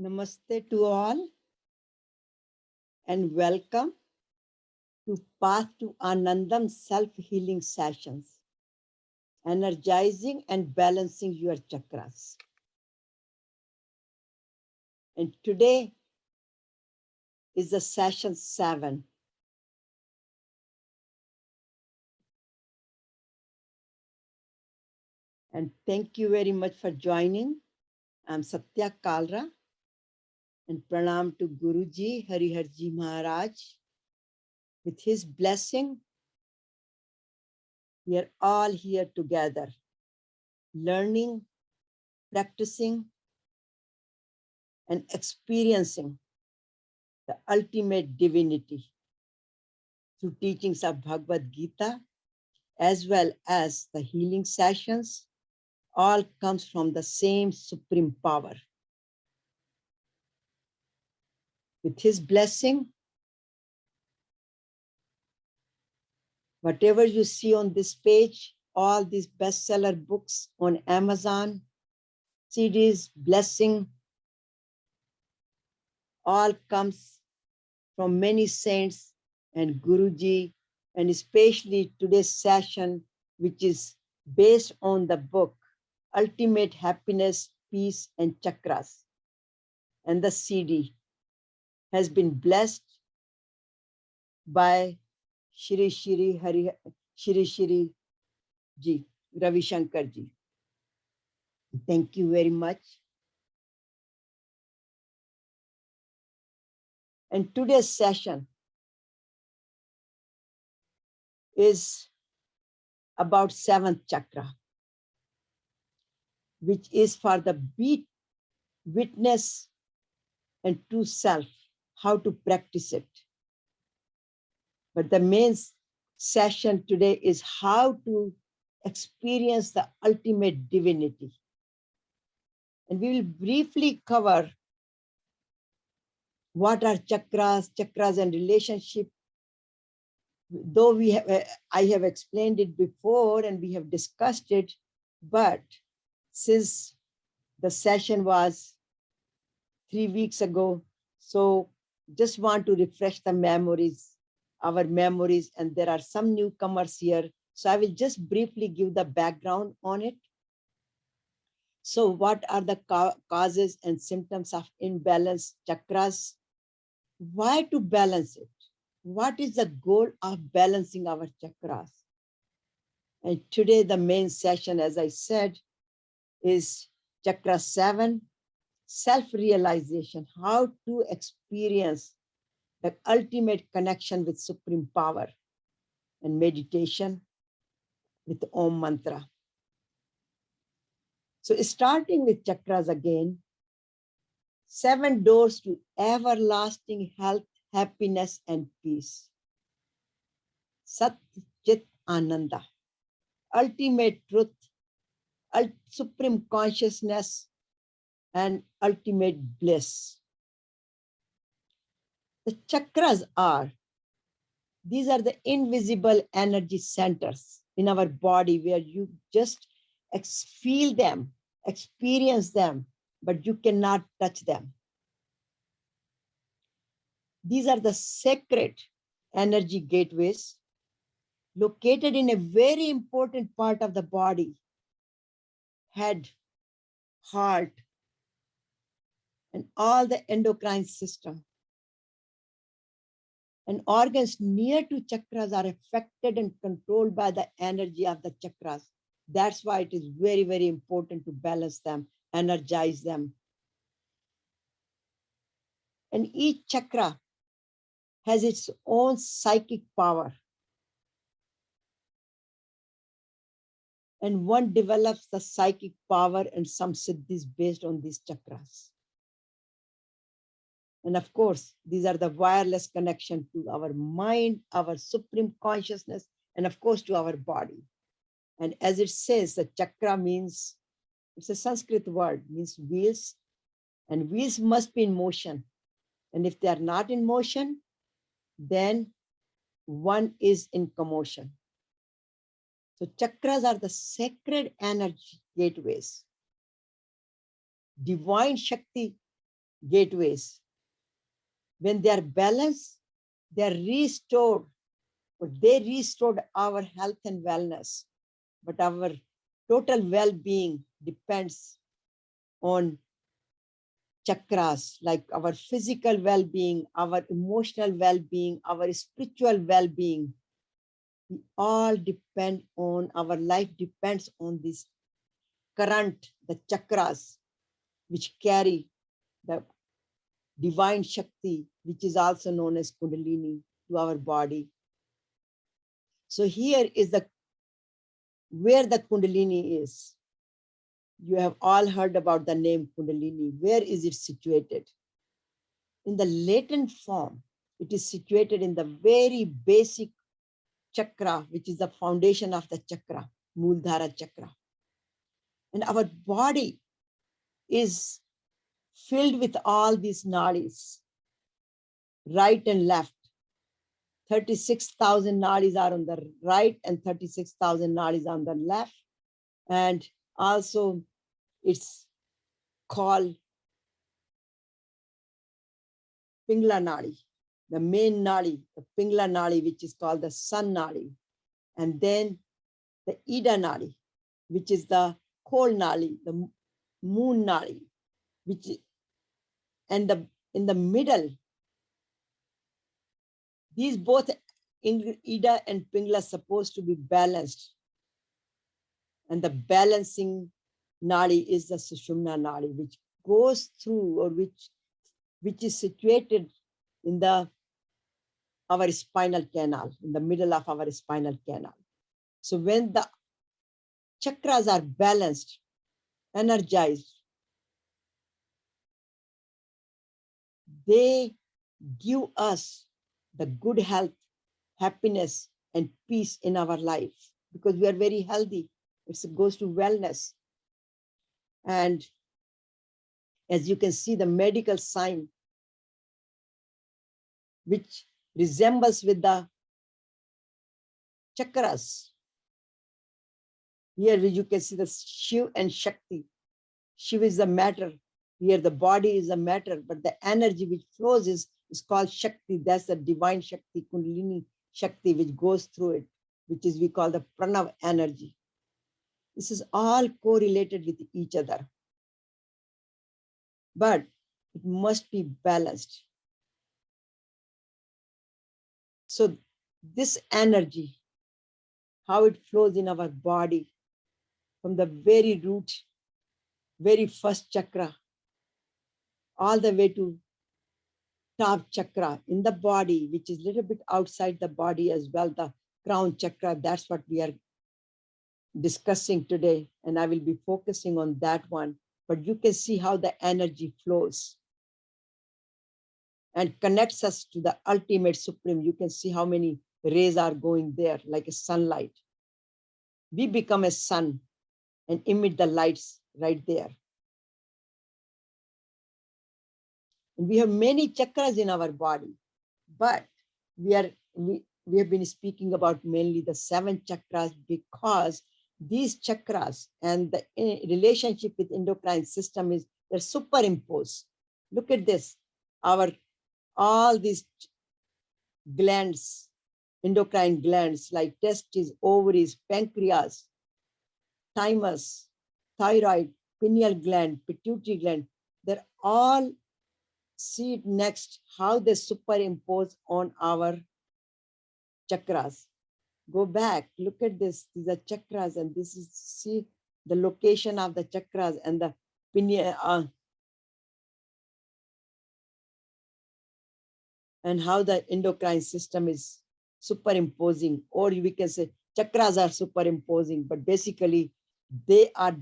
Namaste to all and welcome to Path to Anandam self-healing sessions, energizing and balancing your chakras. And today is the session 7. And thank you very much for joining. I'm Satya Kalra and pranam to Guruji Hariharji Maharaj. With his blessing, we are all here together, learning, practicing, and experiencing the ultimate divinity through teachings of Bhagavad Gita, as well as the healing sessions, all comes from the same supreme power. With his blessing, whatever you see on this page, all these bestseller books on Amazon, CDs, blessing, all comes from many saints and Guruji, and especially today's session, which is based on the book, Ultimate Happiness, Peace and Chakras. And the CD has been blessed by Shri Ji, Ravi Shankar Ji. Thank you very much. And today's session is about 7th chakra, which is for the witness and true self, how to practice it. But the main session today is how to experience the ultimate divinity. And we will briefly cover what are chakras and relationship. Though I have explained it before and we have discussed it, but since the session was 3 weeks ago, so just want to refresh the our memories, and there are some newcomers here. So I will just briefly give the background on it. So what are the causes and symptoms of imbalanced chakras? Why to balance it? What is the goal of balancing our chakras? And today the main session, as I said, is chakra 7, self-realization, how to experience the ultimate connection with supreme power, and meditation with Om mantra. So starting with chakras again, 7 doors to everlasting health, happiness, and peace. Sat Chit Ananda, ultimate truth, supreme consciousness, and ultimate bliss. The chakras these are the invisible energy centers in our body where you just feel them, experience them, but you cannot touch them. These are the sacred energy gateways located in a very important part of the body, head, heart, and all the endocrine system. And organs near to chakras are affected and controlled by the energy of the chakras. That's why it is very, very important to balance them, energize them. And each chakra has its own psychic power. And one develops the psychic power and some siddhis based on these chakras. And of course, these are the wireless connection to our mind, our supreme consciousness, and of course to our body. And as it says, the chakra means, it's a Sanskrit word, means wheels, and wheels must be in motion. And if they are not in motion, then one is in commotion. So chakras are the sacred energy gateways. Divine Shakti gateways. When they are balanced, they are restored. But they restored our health and wellness. But our total well-being depends on chakras, like our physical well-being, our emotional well-being, our spiritual well-being. We all depend on, our life depends on this current, the chakras, which carry the divine Shakti, which is also known as Kundalini, to our body. So here is where the Kundalini is. You have all heard about the name Kundalini. Where is it situated? In the latent form, it is situated in the very basic chakra, which is the foundation of the chakra, Muladhara chakra. And our body is filled with all these nadis, right and left. 36,000 nadis are on the right and 36,000 nadis on the left. And also it's called Pingla Nadi, the main Nadi, the Pingla Nadi, which is called the Sun Nadi. And then the Ida Nadi, which is the cold Nadi, the Moon Nadi, which and in the middle, these both Ida and Pingla are supposed to be balanced. And the balancing Nadi is the Sushumna Nadi, which goes through, or which is situated in our spinal canal, in the middle of our spinal canal. So when the chakras are balanced, energized, they give us the good health, happiness, and peace in our life, because we are very healthy. It goes to wellness. And as you can see, the medical sign, which resembles with the chakras. Here you can see the Shiv and Shakti. Shiv is the matter. Here the body is the matter, but the energy which flows is called Shakti. That's the divine Shakti, Kundalini Shakti, which goes through it, which is we call the Pranav energy. This is all correlated with each other, but it must be balanced. So this energy, how it flows in our body from the very root, very first chakra, all the way to top chakra in the body, which is a little bit outside the body as well, the crown chakra. That's what we are discussing today. And I will be focusing on that one. But you can see how the energy flows and connects us to the ultimate supreme. You can see how many rays are going there, like a sunlight. We become a sun and emit the lights right there. And we have many chakras in our body, but we have been speaking about mainly the 7 chakras, because these chakras and the relationship with endocrine system is they're superimposed. Look at this. All these glands, endocrine glands like testes, ovaries, pancreas, thymus, thyroid, pineal gland, pituitary gland, they're all, see it next, how they superimpose on our chakras. Go back, look at this. These are chakras, and this is, see the location of the chakras and the pineal, and how the endocrine system is superimposing, or we can say chakras are superimposing, but basically they are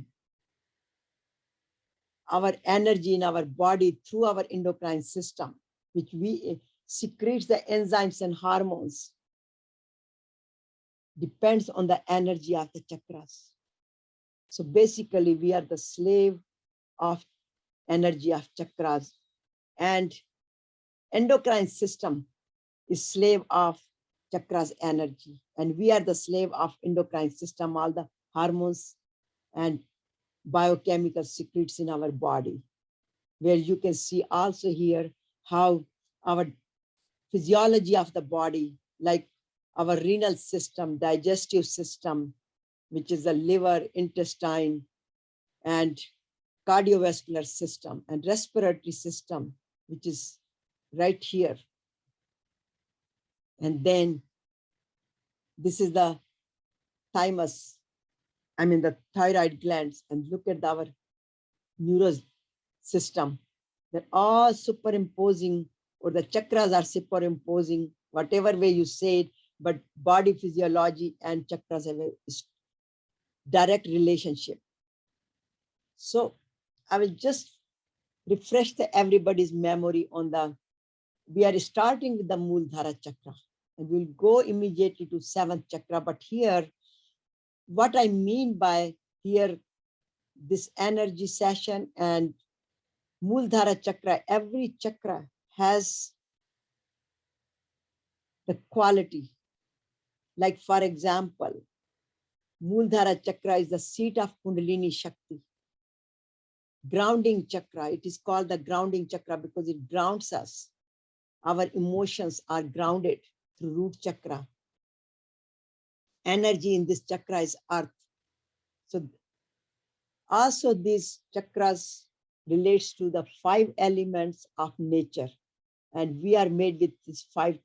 our energy in our body through our endocrine system, which we secretes the enzymes and hormones, depends on the energy of the chakras. So basically we are the slave of energy of chakras, and endocrine system is slave of chakras energy, and we are the slave of endocrine system, all the hormones and biochemical secrets in our body. where you can see also here how our physiology of the body, like our renal system, digestive system, which is the liver, intestine, and cardiovascular system, and respiratory system, which is right here. And then this is the thymus, the thyroid glands, and look at our neuro system. They're all superimposing, or the chakras are superimposing, whatever way you say it, but body physiology and chakras have a direct relationship. So I will just refresh everybody's memory on we are starting with the Mooladhara chakra, and we'll go immediately to 7th chakra. But here, what I mean by here, this energy session and Mooladhara chakra, every chakra has the quality. Like for example, Mooladhara chakra is the seat of Kundalini Shakti. Grounding chakra, it is called the grounding chakra because it grounds us. Our emotions are grounded through root chakra. Energy in this chakra is earth. So also these chakras relates to the 5 elements of nature. And we are made with these 5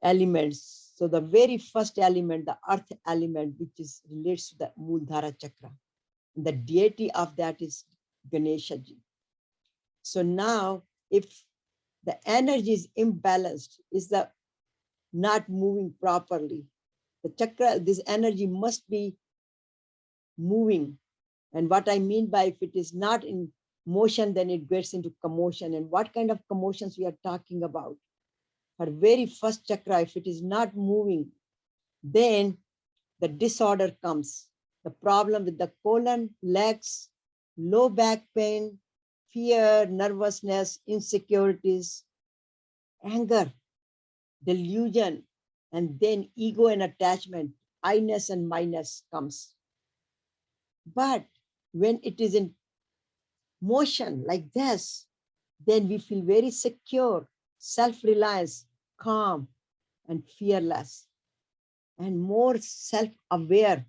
elements. So the very first element, the earth element, which relates to the Mooladhara chakra. The deity of that is Ganesha ji. So now, if the energy is imbalanced, is the not moving properly, the chakra, this energy must be moving. And what I mean by if it is not in motion, then it gets into commotion. And what kind of commotions we are talking about? Our very first chakra, if it is not moving, then the disorder comes. The problem with the colon, legs, low back pain, fear, nervousness, insecurities, anger, delusion, and then ego and attachment, I-ness and my-ness comes. But when it is in motion like this, then we feel very secure, self-reliance, calm, and fearless, and more self-aware.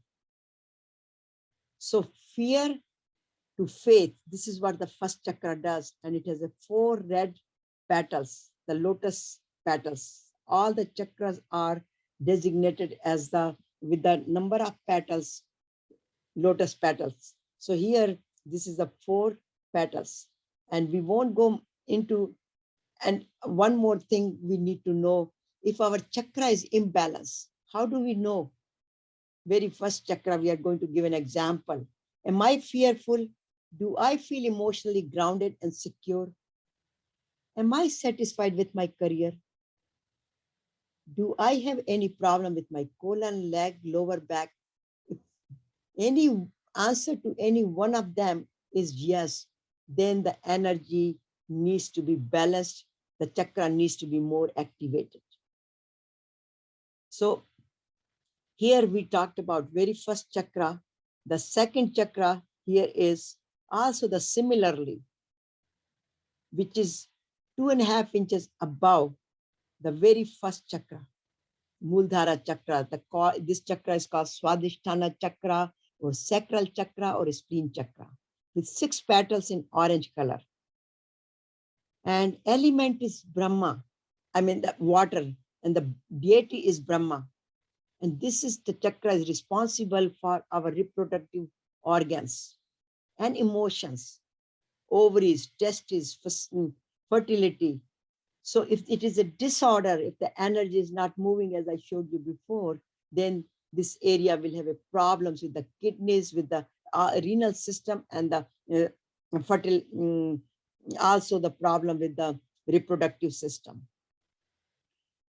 So fear to faith, this is what the first chakra does. And it has 4 red petals, the lotus petals. All the chakras are designated as with the number of petals, lotus petals. So here, this is the 4 petals. And we won't go into, and one more thing we need to know, if our chakra is imbalanced, how do we know? Very first chakra, we are going to give an example. Am I fearful? Do I feel emotionally grounded and secure? Am I satisfied with my career? Do I have any problem with my colon, leg, lower back? If any answer to any one of them is yes, then the energy needs to be balanced. The chakra needs to be more activated. So here we talked about very first chakra. The second chakra here is also the similarly, which is 2.5 inches above the very first chakra, Mooladhara chakra. This chakra is called Swadhisthana chakra, or sacral chakra, or spleen chakra, with 6 petals in orange color. And element is Brahma, the water, and the deity is Brahma. And this is the chakra is responsible for our reproductive organs and emotions, ovaries, testes, fertility. So if it is a disorder, if the energy is not moving, as I showed you before, then this area will have problems with the kidneys, with the renal system, and the also the problem with the reproductive system.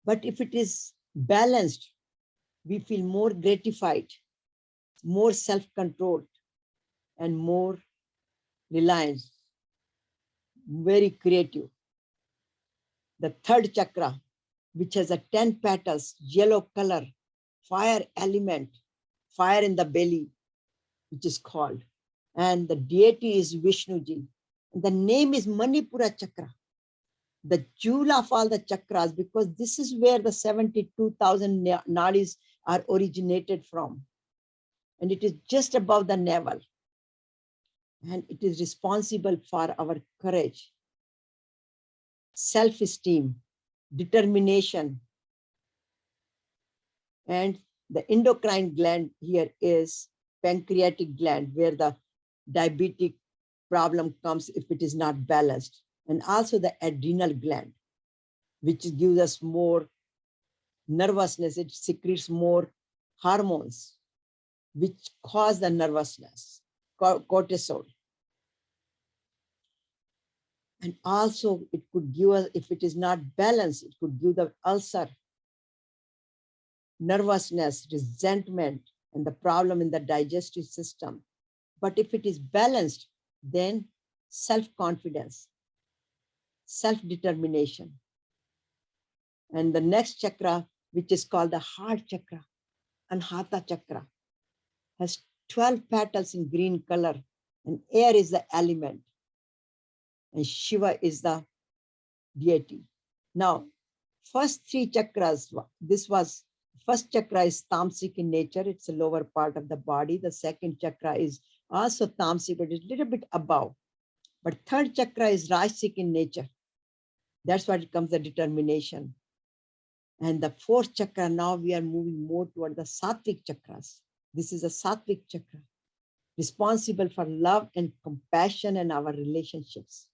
But if it is balanced, we feel more gratified, more self-controlled, and more reliant, very creative. The third chakra, which has 10 petals, yellow color, fire element, fire in the belly, which is called. And the deity is Vishnu ji. The name is Manipura Chakra, the jewel of all the chakras, because this is where the 72,000 nadis are originated from. And it is just above the navel. And it is responsible for our courage, self-esteem, determination. And the endocrine gland here is pancreatic gland, where the diabetic problem comes if it is not balanced. And also the adrenal gland, which gives us more nervousness. It secretes more hormones, which cause the nervousness, cortisol. And also it could give us, if it is not balanced, it could give the ulcer, nervousness, resentment, and the problem in the digestive system. But if it is balanced, then self-confidence, self-determination. And the next chakra, which is called the heart chakra, Anahata chakra, has 12 petals in green color, and air is the element, and Shiva is the deity. Now, first three chakras, first chakra is tamasic in nature. It's the lower part of the body. The second chakra is also tamasic, but it's a little bit above. But third chakra is rajasic in nature. That's what it comes, the determination. And the fourth chakra, now we are moving more toward the sattvic chakras. This is a sattvic chakra, responsible for love and compassion and our relationships.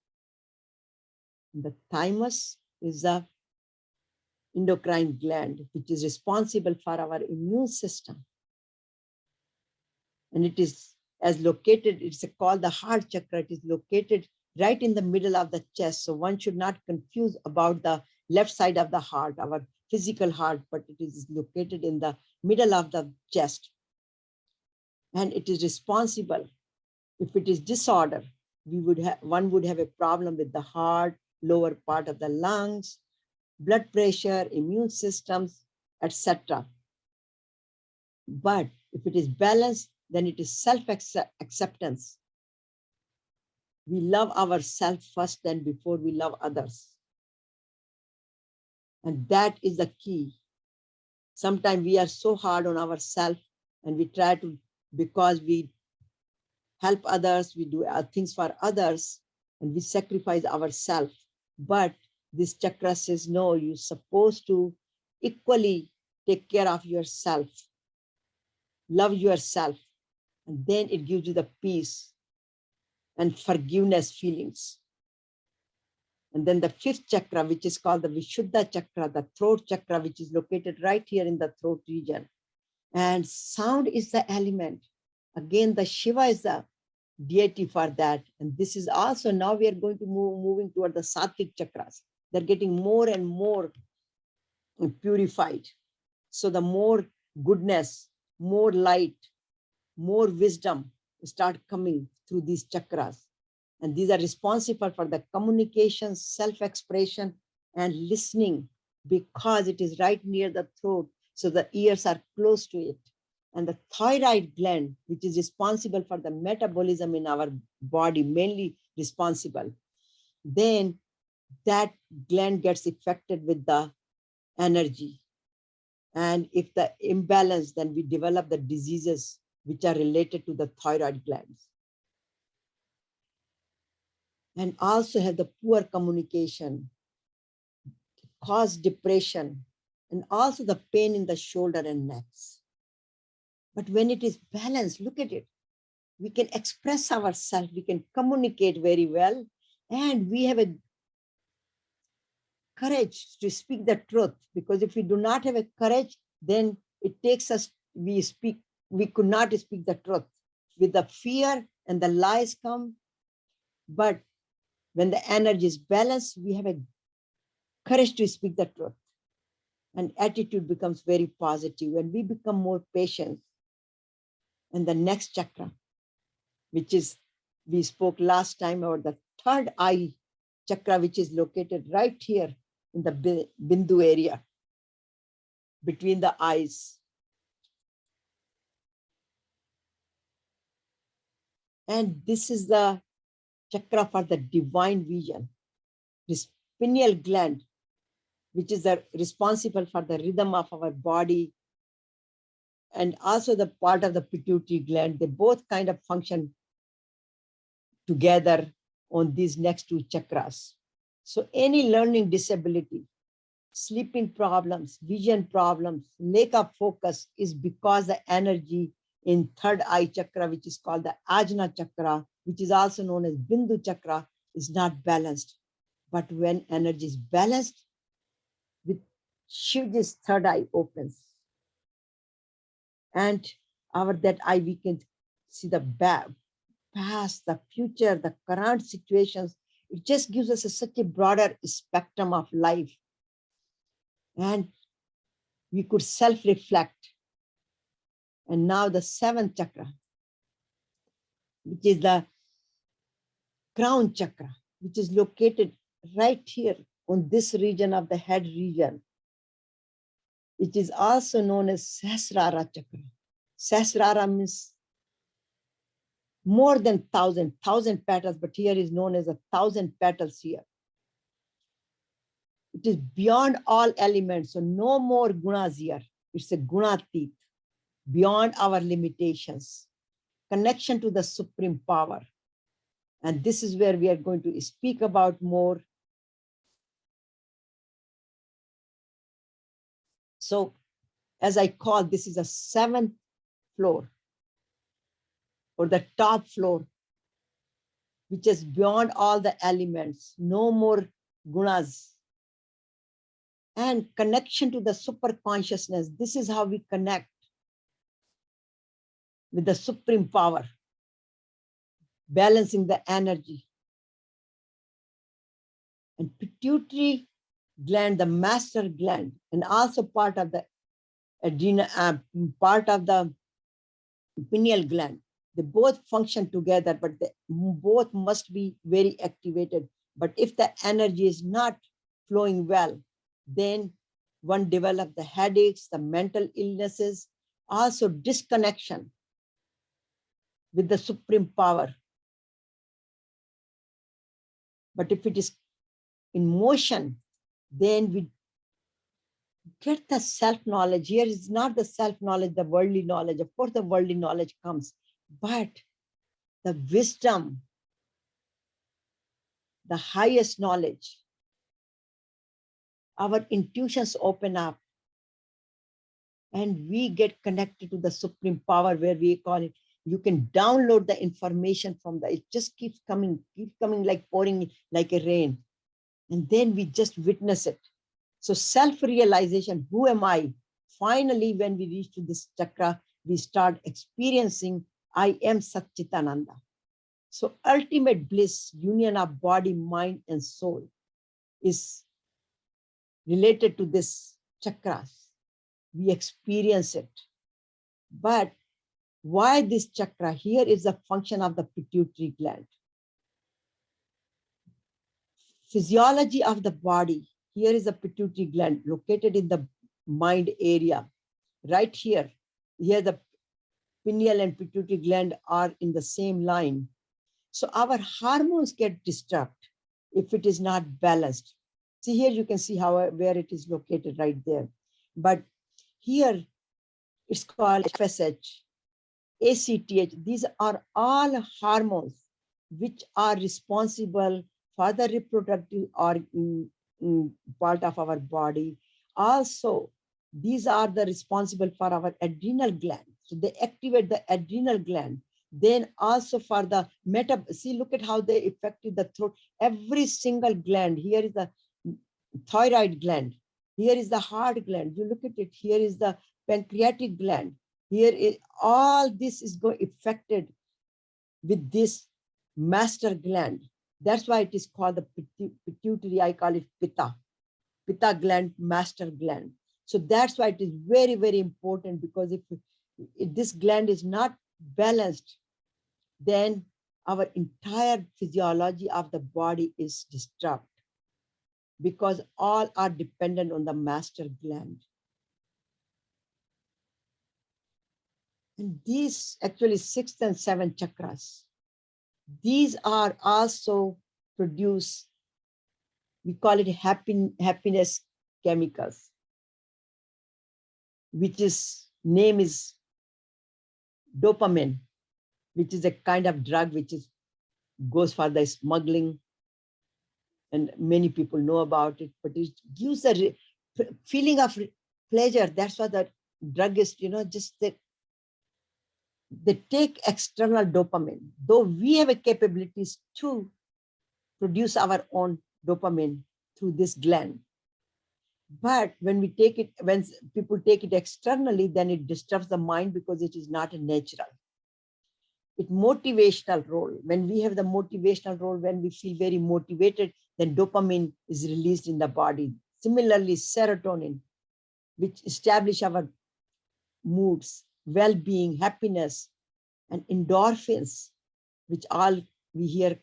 And the thymus is the endocrine gland, which is responsible for our immune system. And it is it's called the heart chakra. It is located right in the middle of the chest. So one should not confuse about the left side of the heart, our physical heart, but it is located in the middle of the chest. And it is responsible. If it is disorder, one would have a problem with the heart, lower part of the lungs, blood pressure, immune systems, etc. But if it is balanced, then it is self-acceptance. We love ourselves first, then before we love others. And that is the key. Sometimes we are so hard on ourselves, and we try to, because we help others, we do things for others, and we sacrifice ourselves. But this chakra says, no, you're supposed to equally take care of yourself, love yourself, and then it gives you the peace and forgiveness feelings. And then the fifth chakra, which is called the Vishuddha chakra, the throat chakra, which is located right here in the throat region. And sound is the element. Again, the Shiva is the deity for that. And this is also, now we are going to moving toward the sattvic chakras. They're getting more and more purified. So the more goodness, more light, more wisdom start coming through these chakras. And these are responsible for the communication, self-expression, and listening, because it is right near the throat. So the ears are close to it. And the thyroid gland, which is responsible for the metabolism in our body, mainly responsible, then that gland gets affected with the energy. And if the imbalance, then we develop the diseases which are related to the thyroid glands. And also have the poor communication, cause depression, and also the pain in the shoulder and necks. But when it is balanced, look at it. We can express ourselves, we can communicate very well, and we have a courage to speak the truth. Because if we do not have a courage, then it takes us, we could not speak the truth. With the fear and the lies come. But when the energy is balanced, we have a courage to speak the truth. And attitude becomes very positive, and we become more patient. And the next chakra, which is, we spoke last time about the third eye chakra, which is located right here in the Bindu area, between the eyes. And this is the chakra for the divine vision. This pineal gland, which is responsible for the rhythm of our body, and also the part of the pituitary gland, they both kind of function together on these next two chakras. So any learning disability, sleeping problems, vision problems, lack of focus is because the energy in third eye chakra, which is called the Ajna chakra, which is also known as Bindu chakra, is not balanced. But when energy is balanced, with Shivji's third eye opens. And our that eye, we can see the past, the future, the current situations. It just gives us such a broader spectrum of life. And we could self-reflect. And now the seventh chakra, which is the crown chakra, which is located right here on this region of the head region. It is also known as Sahasrara chakra. Sahasrara means more than 1,000 petals, but here is known as 1,000 petals here. It is beyond all elements, so no more gunas here. It's a gunatit, beyond our limitations. Connection to the supreme power. And this is where we are going to speak about more. So as I call, this is a seventh floor, or the top floor, which is beyond all the elements, no more gunas. And connection to the super consciousness. This is how we connect with the supreme power, balancing the energy. And pituitary gland, the master gland, and also part of the adrenal, part of the pineal gland. They both function together, but they both must be very activated. But if the energy is not flowing well, then one develops the headaches, the mental illnesses, also disconnection with the supreme power. But if it is in motion, then we get the self-knowledge. Here is not the self-knowledge, the worldly knowledge. Of course, the worldly knowledge comes, but the wisdom, the highest knowledge, our intuitions open up, and we get connected to the supreme power, where we call it, you can download the information from it just keeps coming like pouring like a rain. And then we just witness it. So self-realization, who am I? Finally, when we reach to this chakra, we start experiencing, I am Satchitananda. So ultimate bliss, union of body, mind, and soul is related to this chakras. We experience it. But why this chakra? Here is the function of the pituitary gland. Physiology of the body. Here is the pituitary gland located in the mind area. Right here. Here the pineal and pituitary gland are in the same line. So our hormones get disturbed if it is not balanced. See, here you can see where it is located right there. But here it's called FSH, ACTH. These are all hormones which are responsible for the reproductive part of our body. Also, these are the responsible for our adrenal gland. So they activate the adrenal gland. Then also for the see, look at how they affected the throat. Every single gland. Here is the thyroid gland. Here is the heart gland. You look at it. Here is the pancreatic gland. Here is all this is affected with this master gland. That's why it is called the pituitary. I call it Pitta gland, master gland. So that's why it is very, very important, because if this gland is not balanced, then our entire physiology of the body is disturbed, because all are dependent on the master gland. And these actually 6th and 7th chakras, These are also produce, we call it happiness chemicals, which is name is dopamine, which is a kind of drug which is goes for the smuggling, and many people know about it, but it gives a feeling of pleasure. That's what the drug is, just they take external dopamine, though we have a capabilities to produce our own dopamine through this gland. But when we take it, when people take it externally, then it disturbs the mind because it is not a natural. It motivational role. When we have the motivational role, when we feel very motivated, then dopamine is released in the body. Similarly, serotonin, which establish our moods, well-being, happiness, and endorphins, which all we hear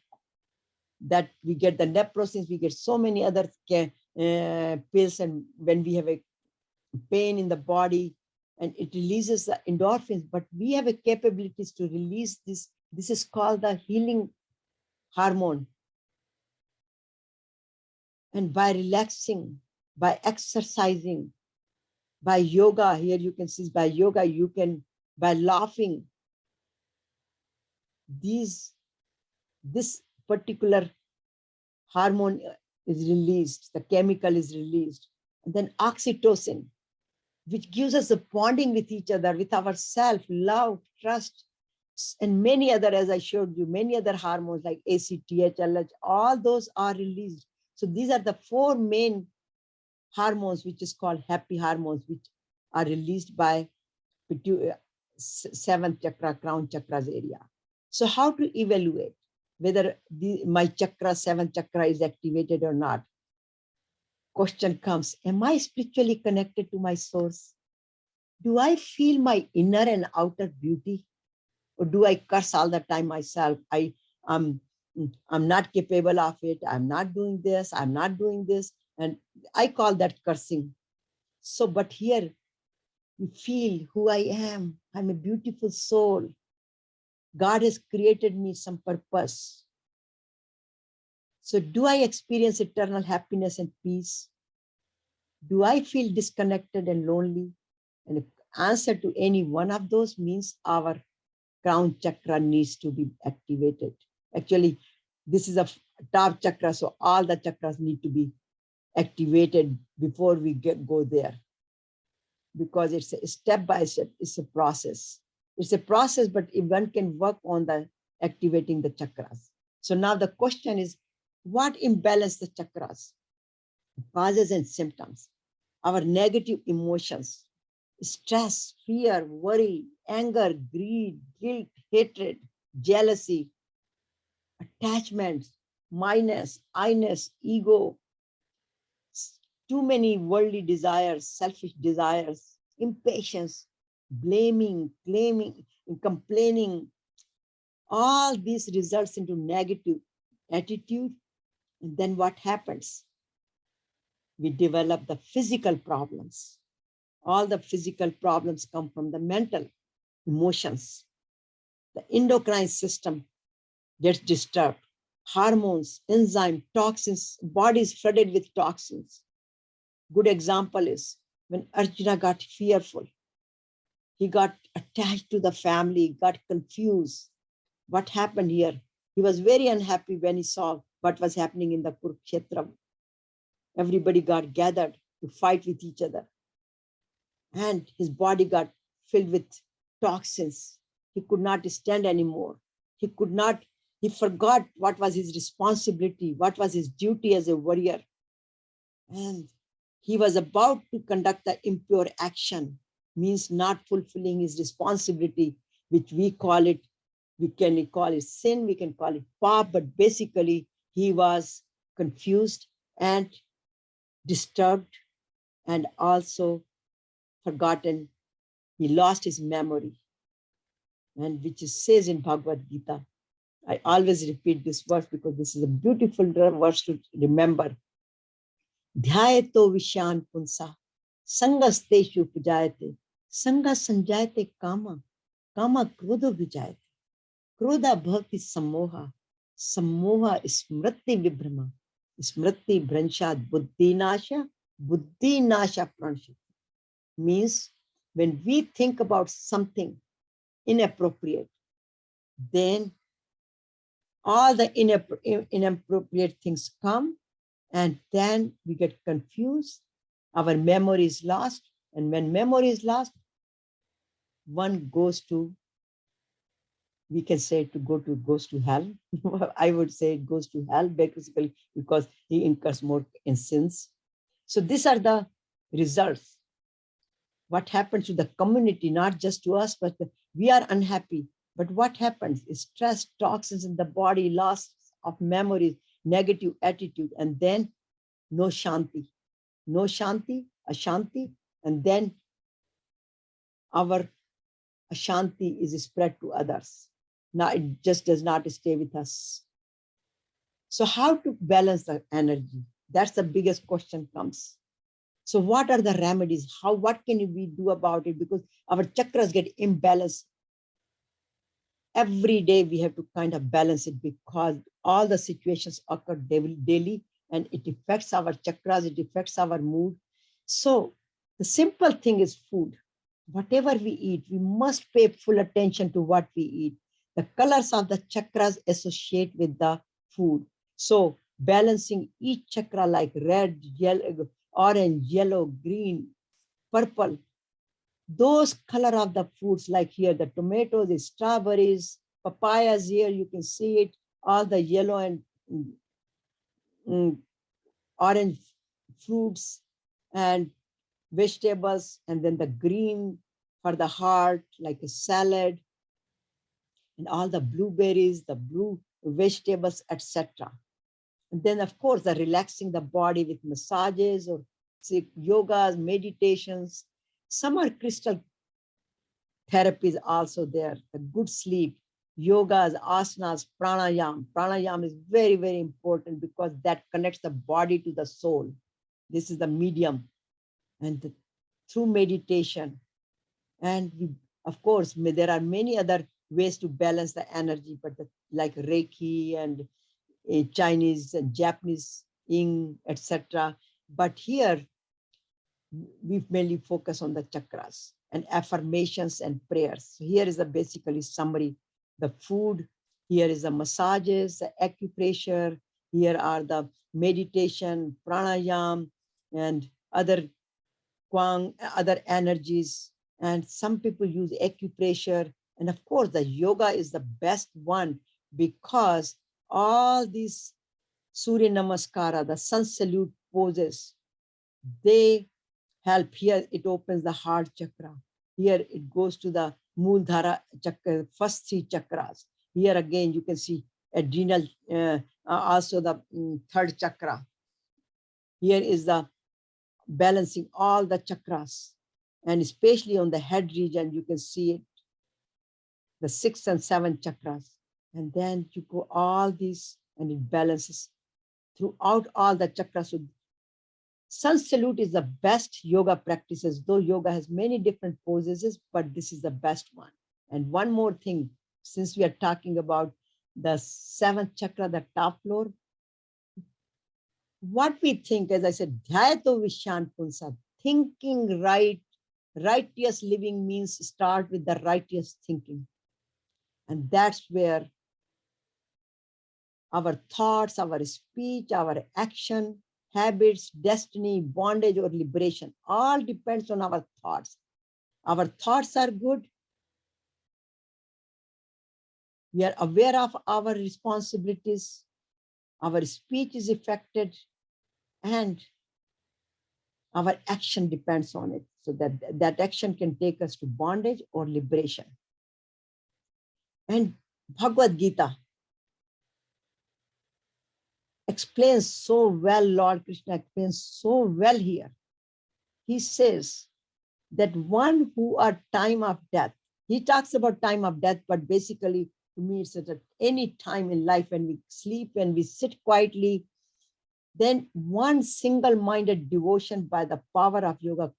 that we get the neprosis, we get so many other pills, and when we have a pain in the body, and it releases the endorphins, but we have a capabilities to release this. This is called the healing hormone. And by relaxing, by exercising, by yoga, here you can see by yoga, you can, by laughing, this particular hormone is released, the chemical is released. And then oxytocin, which gives us a bonding with each other, with ourselves, love, trust, and many other, as I showed you, many other hormones like ACTH, LH, all those are released. So these are the four main hormones, which is called happy hormones, which are released by 7th chakra, crown chakras area. So how to evaluate whether my chakra, 7th chakra is activated or not? Question comes, am I spiritually connected to my source? Do I feel my inner and outer beauty? Or do I curse all the time myself? I'm not capable of it. I'm not doing this. I'm not doing this. And I call that cursing. So, but here we feel who I am. I'm a beautiful soul. God has created me some purpose. So do I experience eternal happiness and peace? Do I feel disconnected and lonely? And the answer to any one of those means our crown chakra needs to be activated. Actually, this is a top chakra, so all the chakras need to be activated before we go there, because it's a step by step, it's a process. It's a process, but if one can work on the activating the chakras. So now the question is, what imbalance the chakras? Causes and symptoms. Our negative emotions, stress, fear, worry, anger, greed, guilt, hatred, jealousy, attachments, minus, I-ness, ego, too many worldly desires, selfish desires, impatience, blaming, claiming, and complaining. All this results into negative attitude. And then what happens? We develop the physical problems. All the physical problems come from the mental emotions. The endocrine system gets disturbed. Hormones, enzyme, toxins, body is flooded with toxins. Good example is when Arjuna got fearful. He got attached to the family, got confused. What happened here? He was very unhappy when he saw what was happening in the Kurukshetra. Everybody got gathered to fight with each other. And his body got filled with toxins. He could not stand anymore. He forgot what was his responsibility, what was his duty as a warrior. And he was about to conduct the impure action, means not fulfilling his responsibility, which we call it, we can call it sin, we can call it pap, but basically he was confused and disturbed and also forgotten. He lost his memory, and which is says in Bhagavad Gita. I always repeat this verse because this is a beautiful verse to remember. Dhyayeto vishan punsa, sangasteshu pujayate, sanga sanjayate kama, kama krodho vijayate. Krodha bhakti sammoha. Sammoha smriti vibhrama. Smriti bhranshad buddhi nasha. Buddhi nasha pranashati. Means when we think about something inappropriate, then all the inappropriate things come, and then we get confused. Our memory is lost. And when memory is lost, one goes to, we can say goes to hell. I would say it goes to hell basically because he incurs more in sins. So these are the results. What happens to the community, not just to us, but we are unhappy. But what happens is stress, toxins in the body, loss of memories, negative attitude, and then no shanti. No shanti, ashanti, and then our ashanti is spread to others. Now it just does not stay with us. So how to balance the energy? That's the biggest question comes. So what are the remedies? What can we do about it? Because our chakras get imbalanced. Every day we have to kind of balance it because all the situations occur daily and it affects our chakras, it affects our mood. So the simple thing is food. Whatever we eat, we must pay full attention to what we eat. The colors of the chakras associate with the food. So balancing each chakra like red, yellow, orange, yellow, green, purple, those color of the foods like here, the tomatoes, the strawberries, papayas here, you can see it, all the yellow and orange fruits and vegetables, and then the green for the heart, like a salad, and all the blueberries, the blue vegetables, etc. And then, of course, the relaxing the body with massages or yogas, meditations. Some are crystal therapies also there, the good sleep, yogas, asanas, pranayam. Pranayam is very, very important because that connects the body to the soul. This is the medium. And through meditation. And we, of course, there are many other ways to balance the energy, but like Reiki and Chinese and Japanese Yin, etc. But here, we mainly focus on the chakras and affirmations and prayers. So here is the basically summary. The food, here is the massages, the acupressure, here are the meditation, pranayam, and other Kwang, other energies. And some people use acupressure. And of course, the yoga is the best one because all these Surya Namaskara, the sun salute poses, they help. Here it opens the heart chakra. Here it goes to the Muladhara chakra, first three chakras. Here again, you can see adrenal, also the third chakra. Here is the balancing all the chakras, and especially on the head region, you can see it, the 6th and 7th chakras. And then you go all these and it balances throughout all the chakras. So sun salute is the best yoga practices, though yoga has many different poses, but this is the best one. And one more thing, since we are talking about the 7th chakra, the top floor, what we think, as I said, dhyato vishan punsa, thinking right, righteous living means start with the righteous thinking. And that's where our thoughts, our speech, our action, habits, destiny, bondage, or liberation, all depends on our thoughts. Our thoughts are good. We are aware of our responsibilities. Our speech is affected, and our action depends on it. So that action can take us to bondage or liberation. And Bhagavad Gita explains so well, Lord Krishna explains so well here. He says that one who are time of death, he talks about time of death, but basically to me it's at any time in life when we sleep, when we sit quietly, then one single-minded devotion by the power of yoga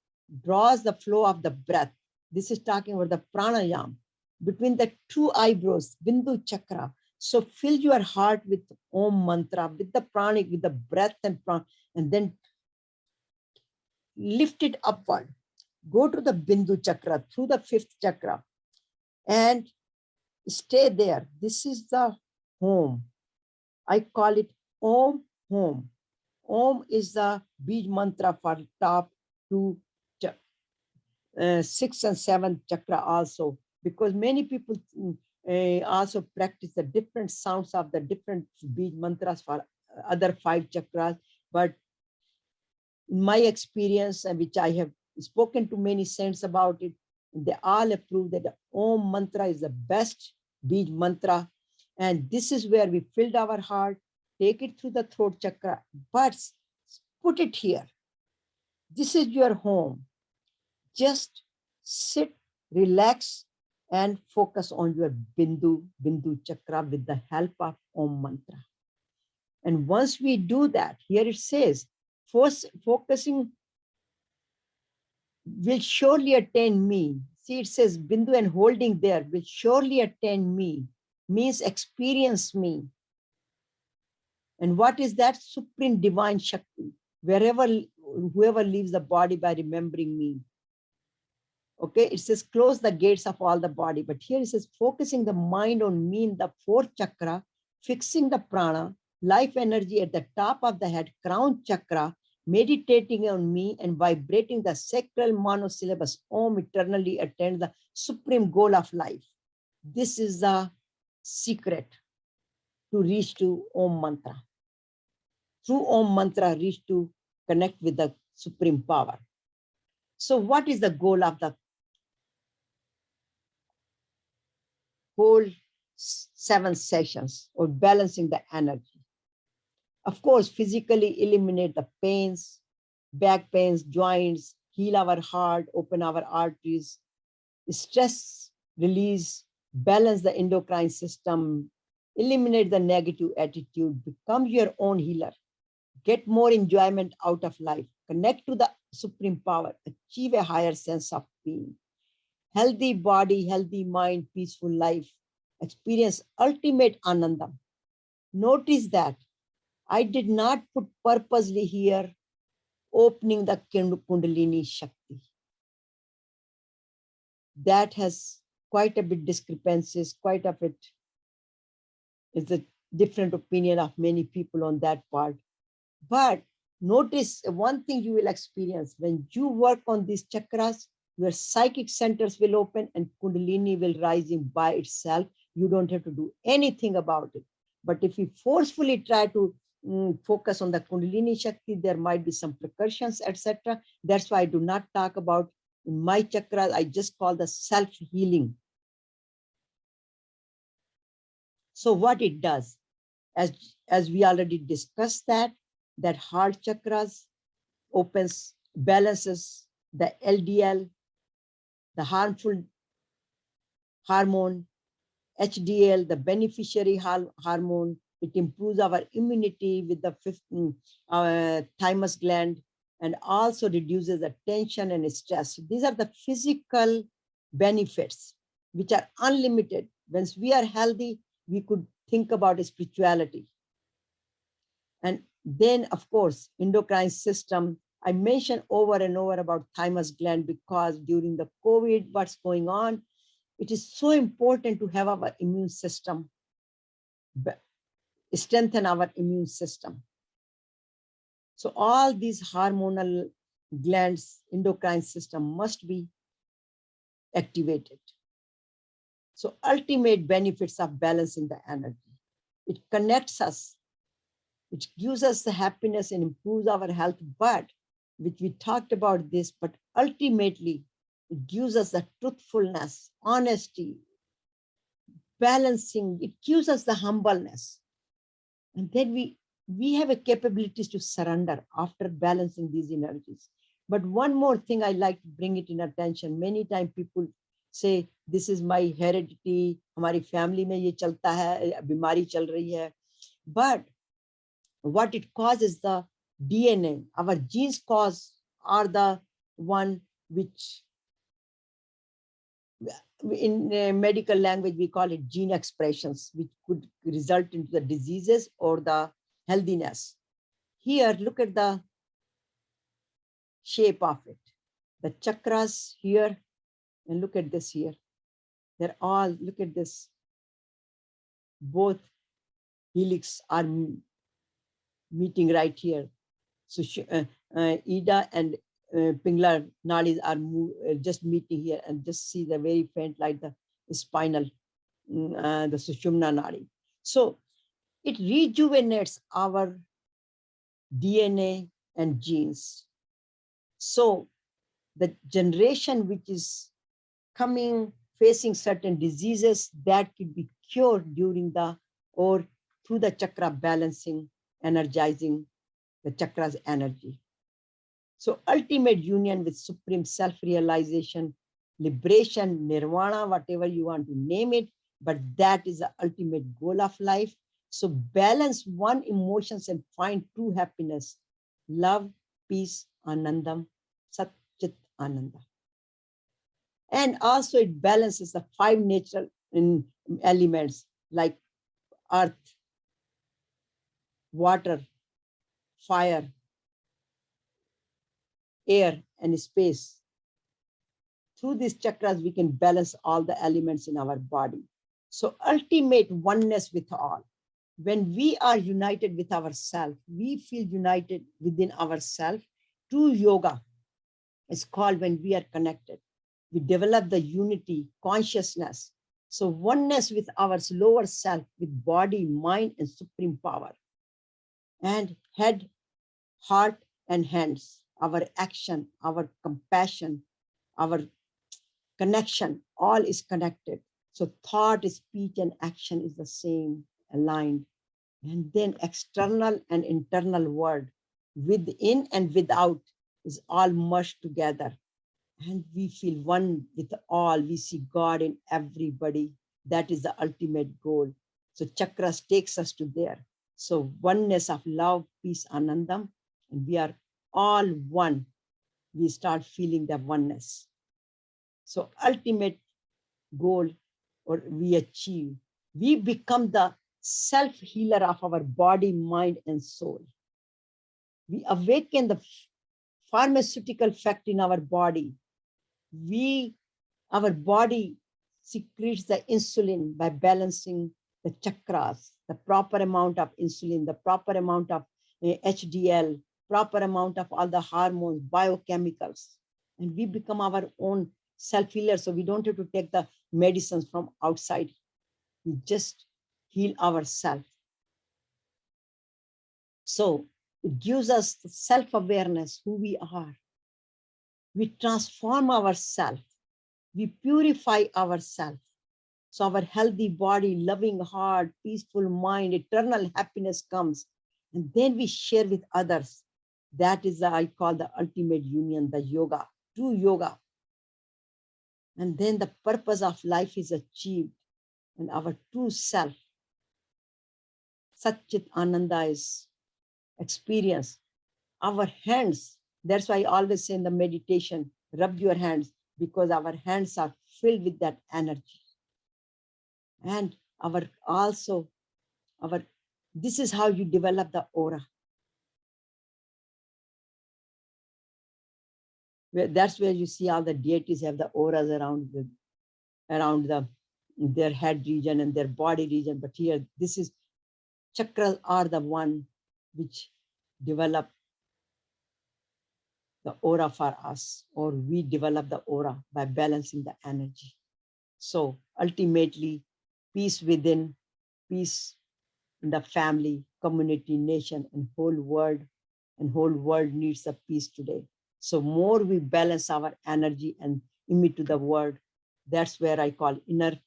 draws the flow of the breath. This is talking about the pranayam. between the two eyebrows, Bindu Chakra. So fill your heart with Om mantra, with the pranic, with the breath and pran, and then lift it upward. Go to the Bindu Chakra through the 5th chakra and stay there. This is the home. I call it Om home. Om is the Bij mantra for top two, 6th and 7th chakra also, because many people also practice the different sounds of the different Bij mantras for other 5 chakras. But in my experience, which I have spoken to many saints about it, they all approve that the Om mantra is the best Bij mantra. And this is where we filled our heart, take it through the throat chakra, but put it here. This is your home. Just sit, relax, and focus on your Bindu chakra with the help of Om mantra. And once we do that, here it says, focusing will surely attain me. See, it says Bindu and holding there will surely attain me, means experience me. And what is that? Supreme divine Shakti, whoever leaves the body by remembering me. Okay, it says close the gates of all the body, but here it says focusing the mind on me in the 4th chakra, fixing the prana, life energy at the top of the head, crown chakra, meditating on me and vibrating the sacral monosyllabus Om eternally attains the supreme goal of life. This is the secret to reach to Om mantra. Through Om mantra, reach to connect with the supreme power. So what is the goal of the whole 7 sessions or balancing the energy? Of course, physically eliminate the pains, back pains, joints, heal our heart, open our arteries, stress release, balance the endocrine system, eliminate the negative attitude, become your own healer, get more enjoyment out of life, connect to the supreme power, achieve a higher sense of being. Healthy body, healthy mind, peaceful life, experience ultimate anandam. Notice that I did not put purposely here opening the Kundalini Shakti. That has quite a bit discrepancies, quite a bit is a different opinion of many people on that part. But notice one thing you will experience when you work on these chakras, your psychic centers will open and Kundalini will rise in by itself. You don't have to do anything about it. But if you forcefully try to focus on the Kundalini Shakti, there might be some precautions, etc. That's why I do not talk about in my chakras. I just call the self-healing. So what it does, as we already discussed that heart chakras opens, balances the LDL, the harmful hormone, HDL, the beneficiary hormone. It improves our immunity with the thymus gland and also reduces the tension and stress. These are the physical benefits which are unlimited. Once we are healthy, we could think about spirituality. And then, of course, endocrine system. I mentioned over and over about thymus gland because during the COVID, what's going on, it is so important to have our immune system, strengthen our immune system. So all these hormonal glands, endocrine system must be activated. So ultimate benefits of balancing the energy. It connects us. It gives us the happiness and improves our health, but which we talked about this, but ultimately it gives us the truthfulness, honesty, balancing. It gives us the humbleness. And then we have a capabilities to surrender after balancing these energies. But one more thing I like to bring it in attention. Many times people say, this is my heredity, हमारी family में ये चलता है, बीमारी चल रही है. But what it causes, the DNA, our genes are the one which In medical language, we call it gene expressions, which could result into the diseases or the healthiness. Here, look at the shape of it. The chakras here, and look at this here. They're all, look at this. Both helix are meeting right here. So Ida and Pingala nadis are just meeting here, and just see the very faint like the spinal, the Sushumna nadi. So it rejuvenates our DNA and genes. So the generation which is coming, facing certain diseases, that could be cured during the, or through the chakra balancing, energizing the chakras energy. So ultimate union with supreme self-realization, liberation, nirvana, whatever you want to name it, but that is the ultimate goal of life. So balance one emotions and find true happiness, love, peace, anandam, sat chit ananda. And also it balances the 5 natural elements like earth, water, fire, air, and space. Through these chakras, we can balance all the elements in our body. So ultimate oneness with all. When we are united with ourselves, we feel united within ourselves. True yoga is called when we are connected. We develop the unity, consciousness. So oneness with our lower self, with body, mind, and supreme power. And head, heart, and hands, our action, our compassion, our connection, all is connected. So thought, speech, and action is the same, aligned. And then external and internal world, within and without, is all merged together. And we feel one with all. We see God in everybody. That is the ultimate goal. So chakras takes us to there. So oneness of love, peace, anandam, and we are all one. We start feeling the oneness. So ultimate goal, or we achieve, we become the self-healer of our body, mind, and soul. We awaken the pharmaceutical effect in our body. Our body secretes the insulin by balancing the chakras, the proper amount of insulin, the proper amount of HDL, proper amount of all the hormones, biochemicals, and we become our own self-healer. So we don't have to take the medicines from outside. We just heal ourselves. So it gives us the self-awareness, who we are. We transform ourselves. We purify ourselves. So our healthy body, loving heart, peaceful mind, eternal happiness comes. And then we share with others. That is I call the ultimate union, the yoga, true yoga. And then the purpose of life is achieved. And our true self, Sat Chit Ananda, is experienced. Our hands, that's why I always say in the meditation, rub your hands, because our hands are filled with that energy. And this is how you develop the aura. That's where you see all the deities have the auras around their head region and their body region. But here, this is chakras are the one which develop the aura for us, or we develop the aura by balancing the energy. So ultimately, peace within, peace in the family, community, nation, and whole world. And whole world needs a peace today. So more we balance our energy and emit to the world, that's where I call inner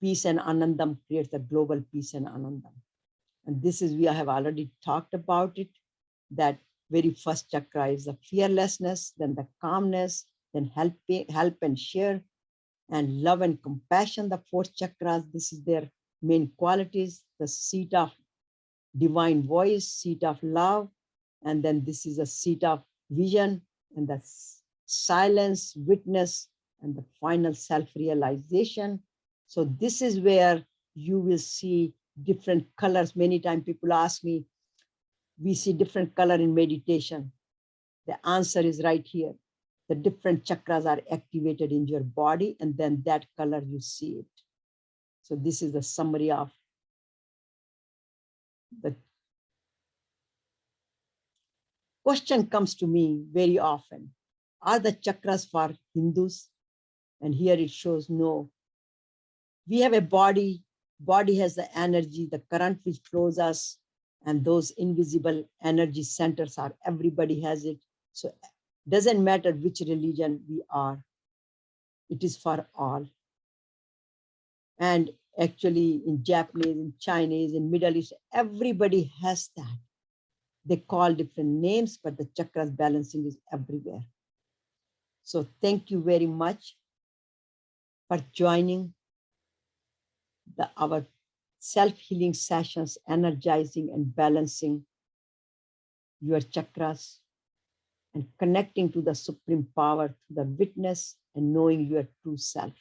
peace and anandam creates the global peace and anandam. And this is, we have already talked about it, that very first chakra is the fearlessness, then the calmness, then help and share, and love and compassion, the 4 chakras. This is their main qualities, the seat of divine voice, seat of love, and then this is a seat of vision, and the silence, witness, and the final self-realization. So this is where you will see different colors. Many times people ask me, we see different color in meditation. The answer is right here. The different chakras are activated in your body, and then that color you see it. So this is the summary of the question comes to me very often. Are the chakras for Hindus? And here it shows no. We have a body. Body has the energy, the current which flows us, and those invisible energy centers are, everybody has it. So doesn't matter which religion we are. It is for all. And actually in Japanese, in Chinese, in Middle East, everybody has that. They call different names, but the chakras balancing is everywhere. So thank you very much for joining our self-healing sessions, energizing and balancing your chakras and connecting to the supreme power, to the witness and knowing your true self.